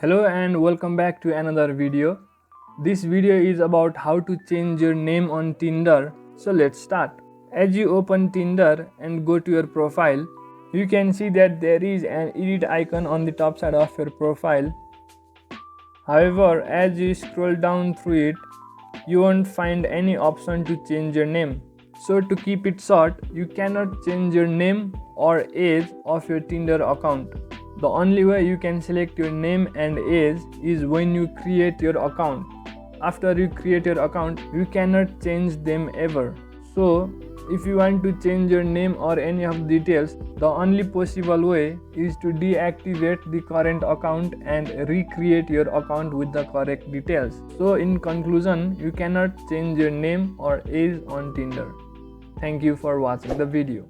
Hello and welcome back to another video. This video is about how to change your name on Tinder. So let's start. As you open Tinder and go to your profile, you can see that there is an edit icon on the top side of your profile. However, as you scroll down through it, you won't find any option to change your name. So to keep it short, you cannot change your name or age of your Tinder account. The only way you can select your name and age is when you create your account. After you create your account, you cannot change them ever. So, if you want to change your name or any of the details, the only possible way is to deactivate the current account and recreate your account with the correct details. So, in conclusion, you cannot change your name or age on Tinder. Thank you for watching the video.